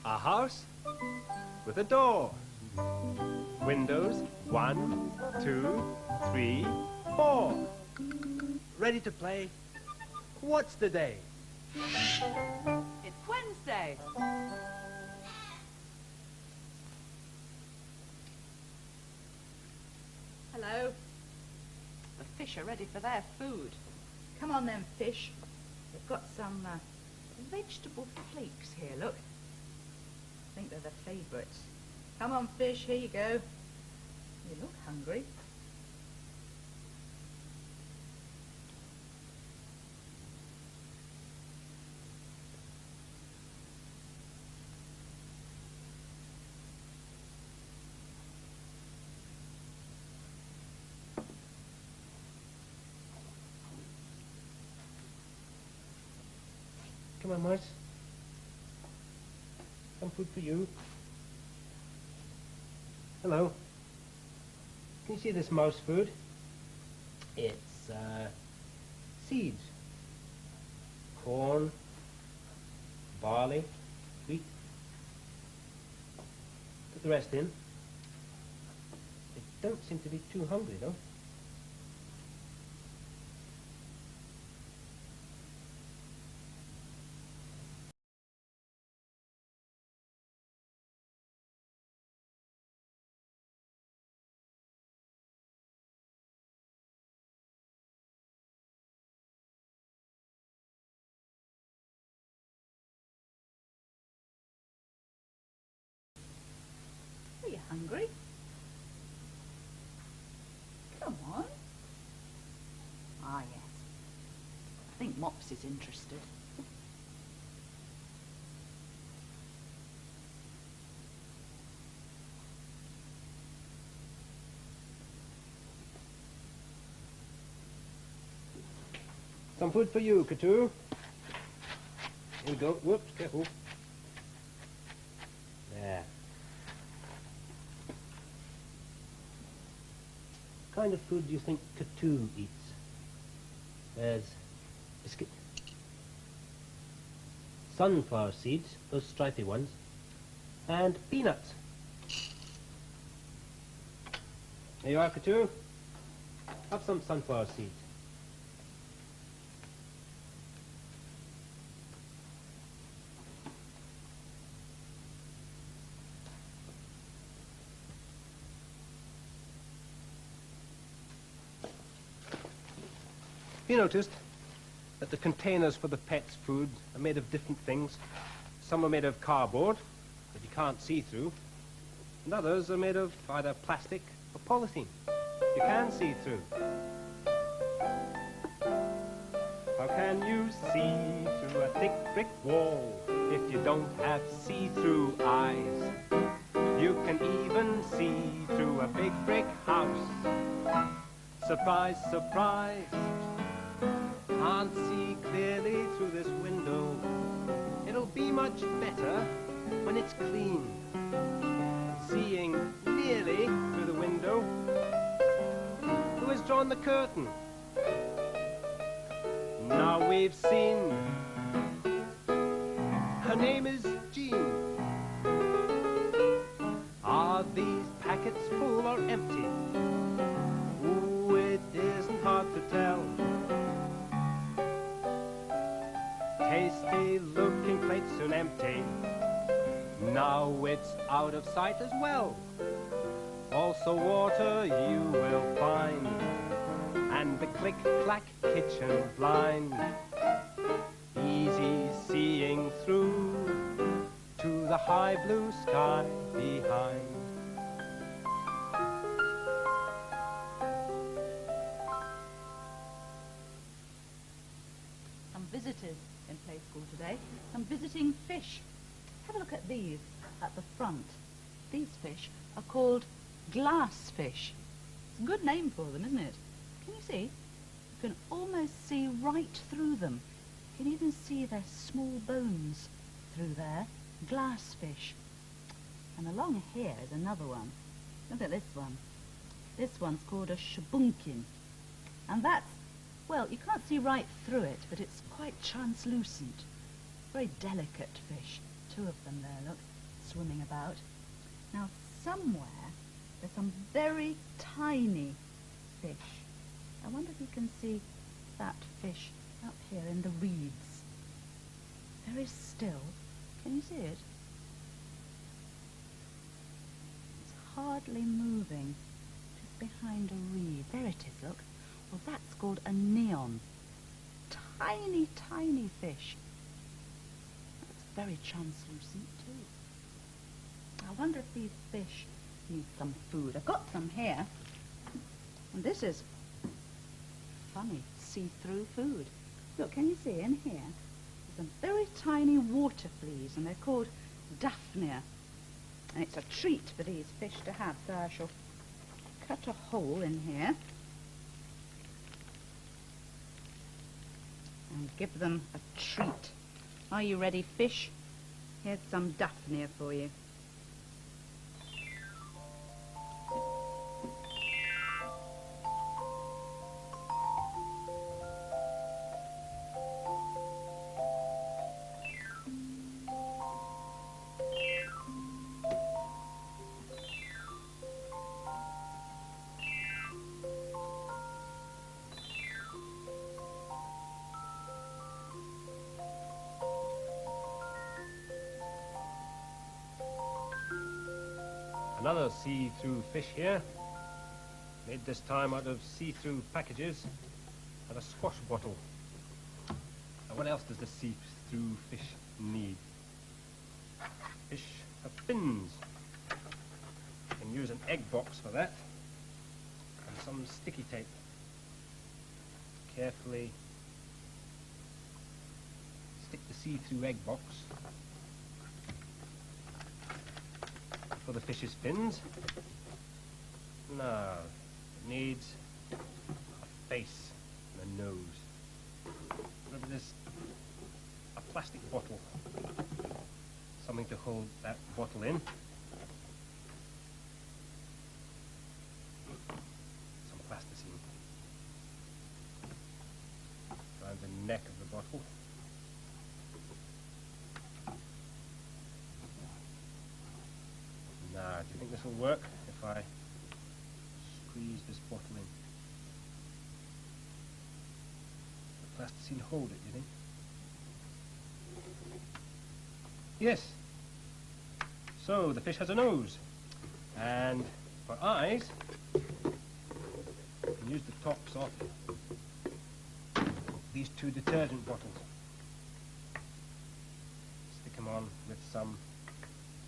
A house with a door. Windows 1, 2, 3, 4. Ready to play? What's the day? It's Wednesday. Hello. The fish are ready for their food. Come on then, fish. We've got some vegetable flakes here, look. I think they're the favourites. Come on, fish, here you go. You look hungry. Come on, mice. Some food for you. Hello. Can you see this mouse food? It's seeds. Corn, barley, wheat. Put the rest in. They don't seem to be too hungry, though. Are you hungry? Come on. Ah, yes. I think Mops is interested. Some food for you, Katu. Here we go. Whoops, careful. There. What kind of food do you think Katu eats? There's biscuit, sunflower seeds, those stripy ones, and peanuts. There you are, Katu. Have some sunflower seeds. Have you noticed that the containers for the pets' food are made of different things? Some are made of cardboard that you can't see through, and others are made of either plastic or polythene you can see through. How can you see through a thick brick wall if you don't have see-through eyes? You can even see through a big brick house. Surprise, surprise. Can't see clearly through this window. It'll be much better when it's clean. Seeing nearly through the window. Who has drawn the curtain? Now we've seen. Her name is Jean. Are these packets full or empty? Ooh, it isn't hard to tell. Tasty looking plate soon empty. Now it's out of sight as well. Also water you will find, and the click-clack kitchen blind. Easy seeing through to the high blue sky behind. Some visitors in play school today. Some visiting fish. Have a look at these at the front. These fish are called glass fish. It's a good name for them, isn't it? Can you see? You can almost see right through them. You can even see their small bones through there. Glass fish. And along here is another one. Look at this one. This one's called a shabunkin. And that's, well, you can't see right through it, but it's quite translucent. Very delicate fish two of them there, look, swimming about. Now, somewhere there's some very tiny fish. I wonder if you can see that fish up here in the reeds. Very still. Can you see it? It's hardly moving, just behind a reed. There it is, look. Well, that's called a neon. Tiny, tiny fish. That's very translucent too. I wonder if these fish need some food. I've got some here. And this is funny, see-through food. Look, can you see in here? There's some very tiny water fleas, and they're called Daphnia. And it's a treat for these fish to have. So I shall cut a hole in here and give them a treat. Are you ready, fish? Here's some Daphnia for you. Another see-through fish here, made this time out of see-through packages and a squash bottle. Now, what else does the see-through fish need? Fish have fins. You can use an egg box for that, and some sticky tape. Carefully stick the see-through egg box for the fish's fins. Now, it needs a face and a nose. Remember this, a plastic bottle, something to hold that bottle in. Some plasticine around the neck of the bottle. Now, do you think this will work if I squeeze this bottle in? The plasticine hold it, do you think? Yes. So, the fish has a nose. And for eyes, you can use the tops of these two detergent bottles. Stick them on with some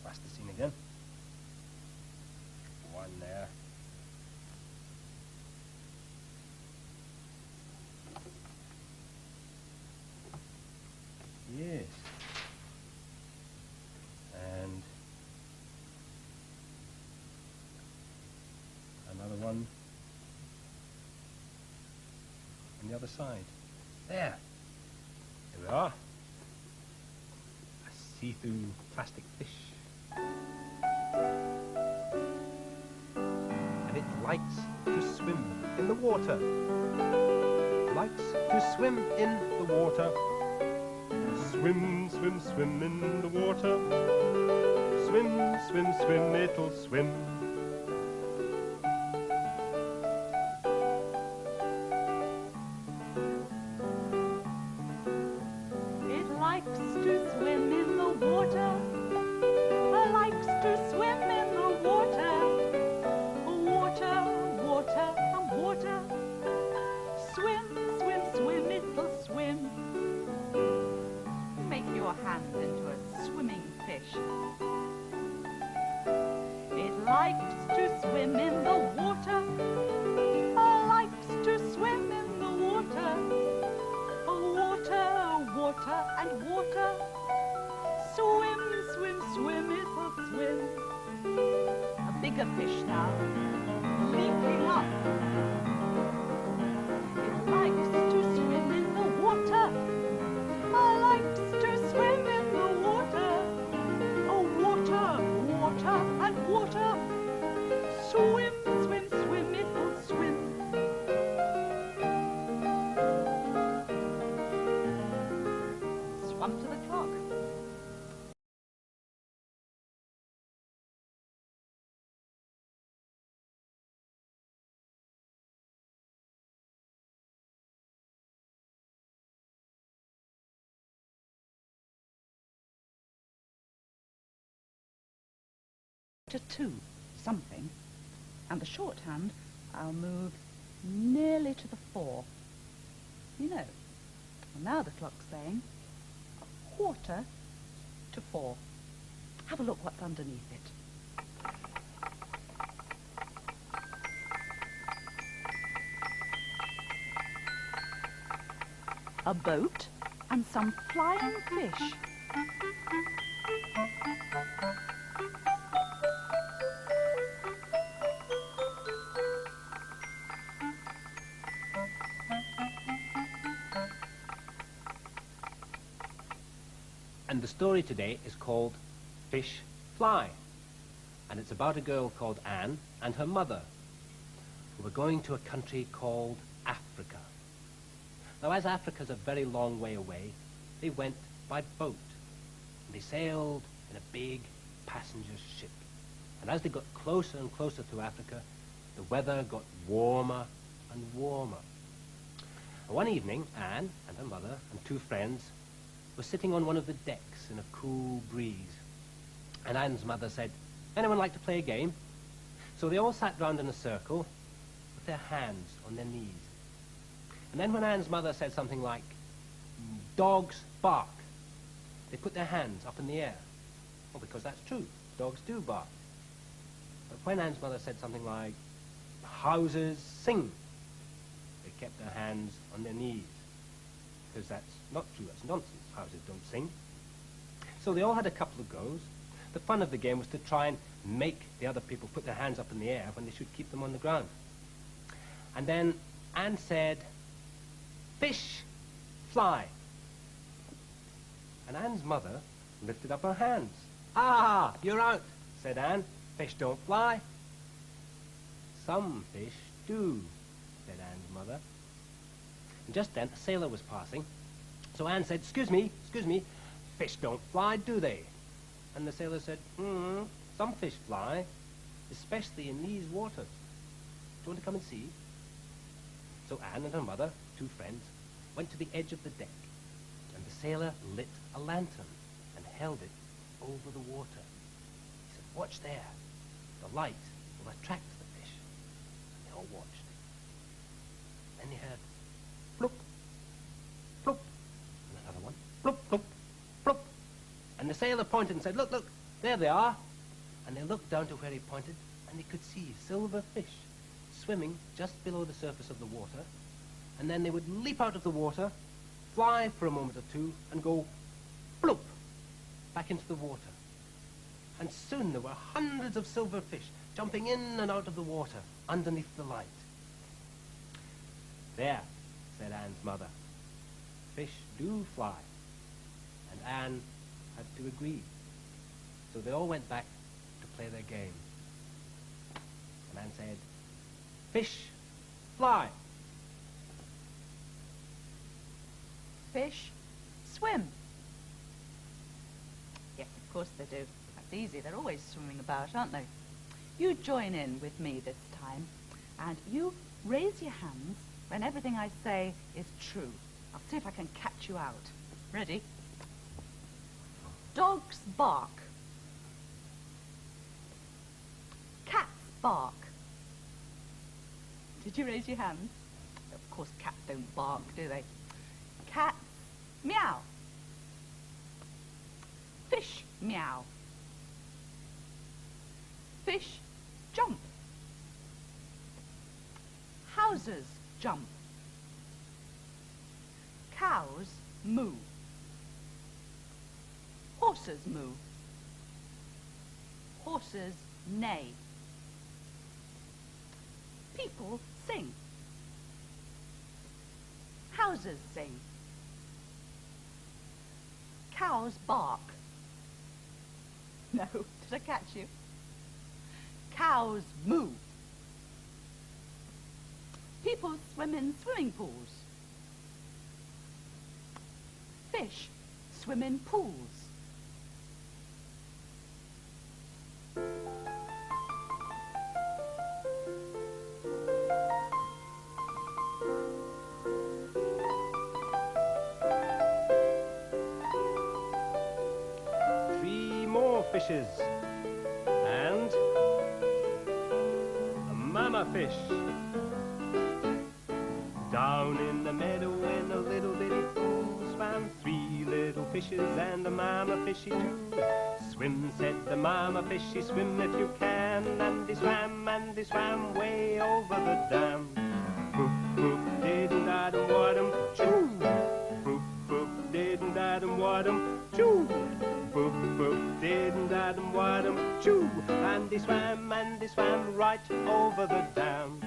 plasticine again. One there. Yes. And another one on the other side. There. Here we are. A see-through plastic fish. It likes to swim in the water. Likes to swim in the water. Swim, swim, swim in the water. Swim, swim, swim, it'll swim. It likes to swim in the water. It likes to swim in the water. Water. Swim, swim, swim, it'll swim. Make your hand into a swimming fish. It likes to swim in the water. Likes to swim in the water. Water and water. Swim, swim, swim, it'll swim. A bigger fish now, leaping up. It likes to swim in the water. Likes to swim in the water. Water and water. Swim, swim, swim, it'll swim. Swum to the clock. to 2, something. And the shorthand, I'll move nearly to the 4. You know. And now the clock's saying 3:45. Have a look what's underneath it. A boat and some flying fish. And the story today is called Fish Fly. And it's about a girl called Anne and her mother, who were going to a country called Africa. Now, as Africa's a very long way away, they went by boat. And they sailed in a big passenger ship. And as they got closer and closer to Africa, the weather got warmer and warmer. And one evening, Anne and her mother and 2 friends were sitting on one of the decks in a cool breeze. And Anne's mother said, "Anyone like to play a game?" So they all sat round in a circle with their hands on their knees. And then when Anne's mother said something like, "Dogs bark," they put their hands up in the air. Well, because that's true. Dogs do bark. But when Anne's mother said something like, "Houses sing," they kept their hands on their knees. Because that's not true, that's nonsense. Houses don't sing. So they all had a couple of goes. The fun of the game was to try and make the other people put their hands up in the air when they should keep them on the ground. And then Anne said, "Fish fly." And Anne's mother lifted up her hands. "Ah, you're out," said Anne. "Fish don't fly." "Some fish do," said Anne's mother. And just then a sailor was passing. So Anne said, excuse me, fish don't fly, do they?" And the sailor said, "Some fish fly, especially in these waters. Do you want to come and see?" So Anne and her mother, 2 friends, went to the edge of the deck, and the sailor lit a lantern and held it over the water. He said, "Watch there. The light will attract the fish." And they all watched. Then they heard plop, plop, and another one, plop, plop, plop. And the sailor pointed and said, "Look, look, there they are." And they looked down to where he pointed, and they could see silver fish swimming just below the surface of the water. And then they would leap out of the water, fly for a moment or 2, and go bloop back into the water. And soon there were hundreds of silver fish jumping in and out of the water underneath the light. "There," said Anne's mother. "Fish do fly." And Anne had to agree. So they all went back to play their game. And Anne said, "Fish fly." Fish swim. Yes, of course they do. That's easy. They're always swimming about, aren't they? You join in with me this time, and you raise your hands when everything I say is true. I'll see if I can catch you out. Ready? Dogs bark. Cats bark. Did you raise your hands? Of course cats don't bark, do they? Cats meow. Fish meow. Fish jump. Houses jump. Cows moo. Horses moo. Horses neigh. People sing. Houses sing. Cows bark. No, did I catch you? Cows moo. People swim in swimming pools. Fish swim in pools. Fishes. And mama fish. Down in the meadow in a little bitty pool swam 3 little fishes and a mama fishy too. Swim, said the mama fishy, swim if you can. And they swam way over the dam. Boop, boop, didn't Adam wadum, choo. Boop, boop, didn't Adam wadum, choo. Boop, boop, didn't Adam wadum, choo. And they swam right over the dam.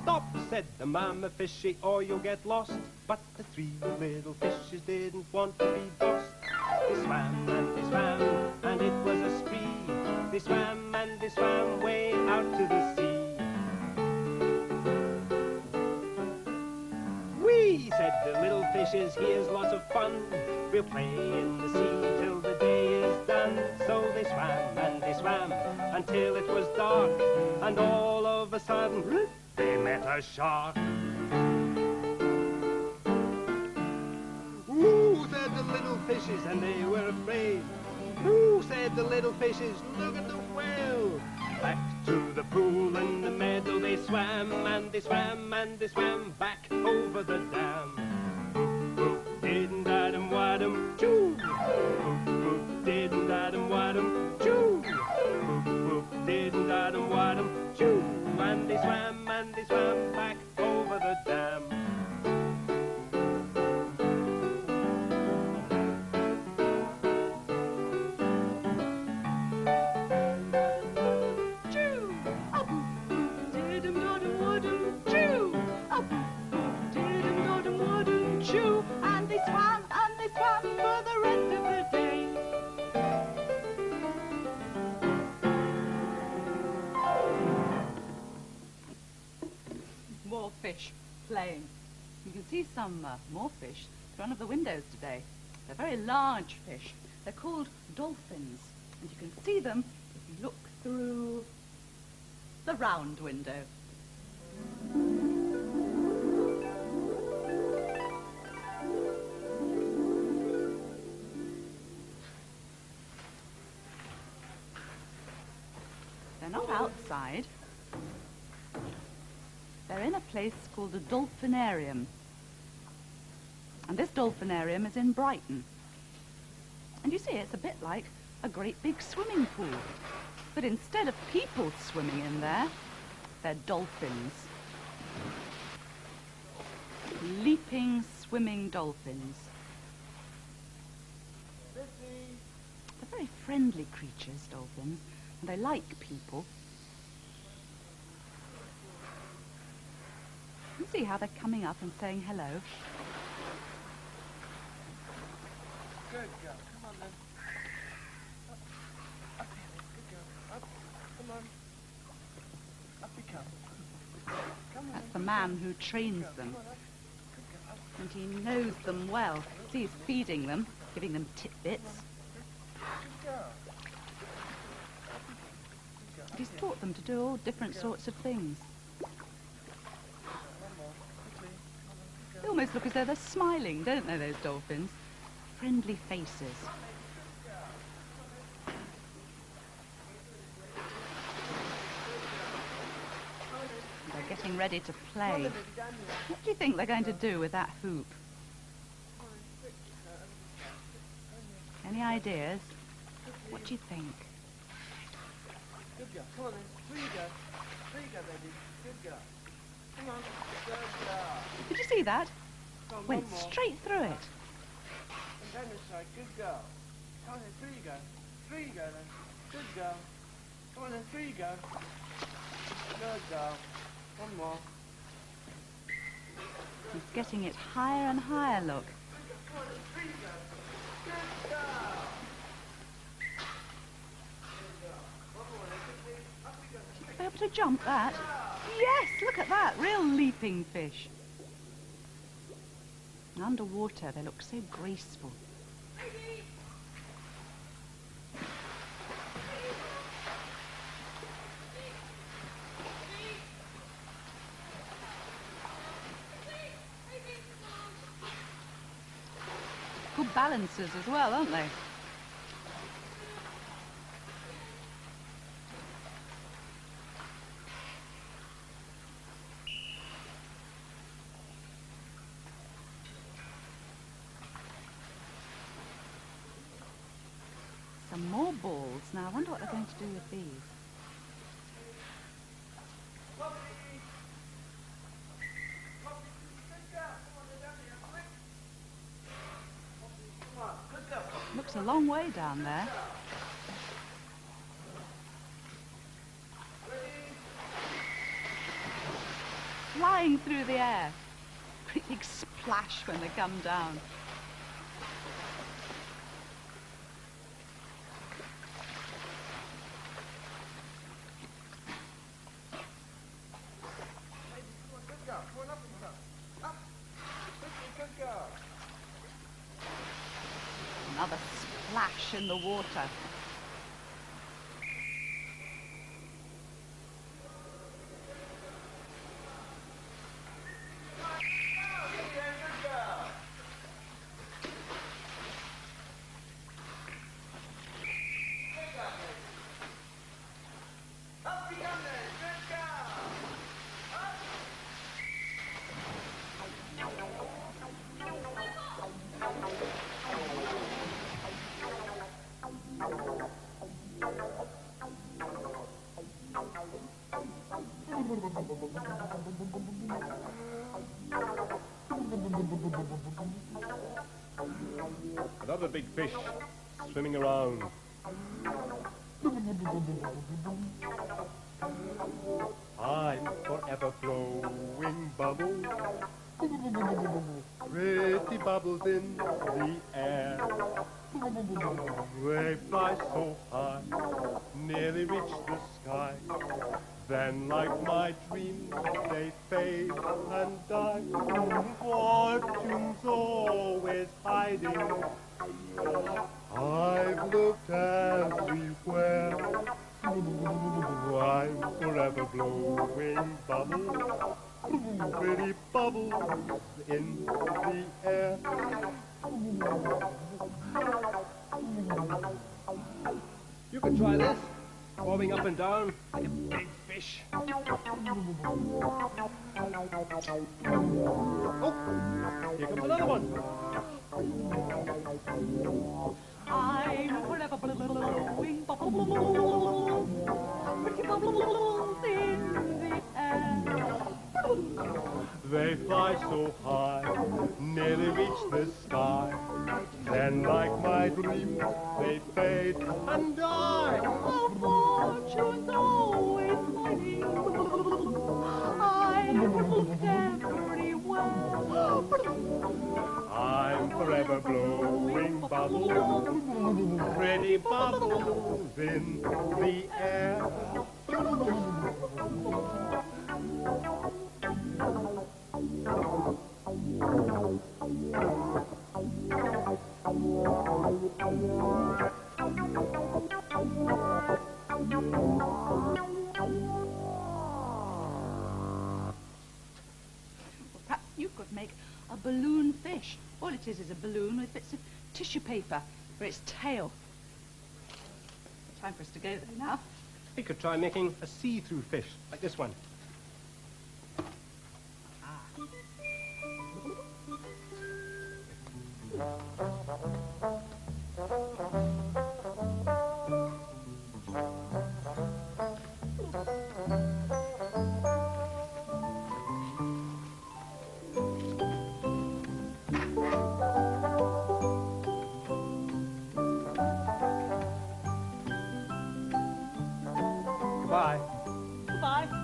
Stop, said the mama fishy, or you'll get lost. But the 3 little fishes didn't want to be lost. They swam, and it was a spree. They swam way out to the sea. Whee, said the little fishes, here's lots of fun. We'll play in the sea till the day is done. So they swam until it was dark. And all of a sudden, they met a shark. Ooh, said the little fishes, and they were afraid. Ooh, said the little fishes, look at the whale. Back to the pool in the meadow they swam, and they swam back over the dam. Boop, boop, didn't Adam wadum, choo. Boop, boop, didn't Adam wadum, choo. Boop, boop, didn't Adam wadum, choo. And they swam back over the dam. And they swam for the rest of the day. More fish playing. You can see some more fish through one of the windows today. They're very large fish. They're called dolphins. And you can see them if you look through the round window. They're not outside. They're in a place called the Dolphinarium. And this Dolphinarium is in Brighton. And you see, it's a bit like a great big swimming pool. But instead of people swimming in there, they're dolphins. Leaping, swimming dolphins. They're very friendly creatures, dolphins. And they like people. You see how they're coming up and saying hello. Good girl. Come on then. Up here. Good girl. Up. Come on. Up you come. Come on. That's the man who trains them. And he knows them well. See, he's feeding them, giving them tidbits. Good girl. And he's taught them to do all different sorts of things. They almost look as though they're smiling, don't they, those dolphins? Friendly faces. They're getting ready to play. What do you think they're going to do with that hoop? Any ideas? What do you think? Good girl. Come on then. Through you go. Through you go, baby. Good girl. Come on. Good girl. Did you see that? Come on, Went one more. straight through it. And down this side. Good girl. Come on then. Through you go. Through you go then. Good girl. Come on then. Through you go. Good girl. One more. He's getting it higher and higher, look. Come on then. Through you go. Good girl. Be able to jump that? Yes, look at that, real leaping fish. And underwater, they look so graceful. Good balancers as well, aren't they? Some more balls. Now, I wonder what they're going to do with these. Looks a long way down there. Flying through the air. Great big splash when they come down. Another splash in the water. Another big fish swimming around. I'm forever blowing bubbles, pretty bubbles in the air. They fly so high, nearly reach the sky. Then, like my dreams, they fade and die. Fortune's always hiding. I've looked everywhere. I'm forever blowing bubbles, pretty bubbles in the air. You can try this, bobbing up and down like a big fish. Oh, here comes another one. I'm forever blowing bubbles, pretty bubbles in the air. They fly so high, nearly reach the sky. Then, like my dreams, they fade and die. Oh, fortune's always hiding. I've looked everywhere. I'm forever blowing bubbles, pretty bubbles in the air. Perhaps you could make a balloon fish. All it is a balloon with bits of tissue paper for its tail. Time for us to go there now. We could try making a see-through fish, like this one. Goodbye. Goodbye.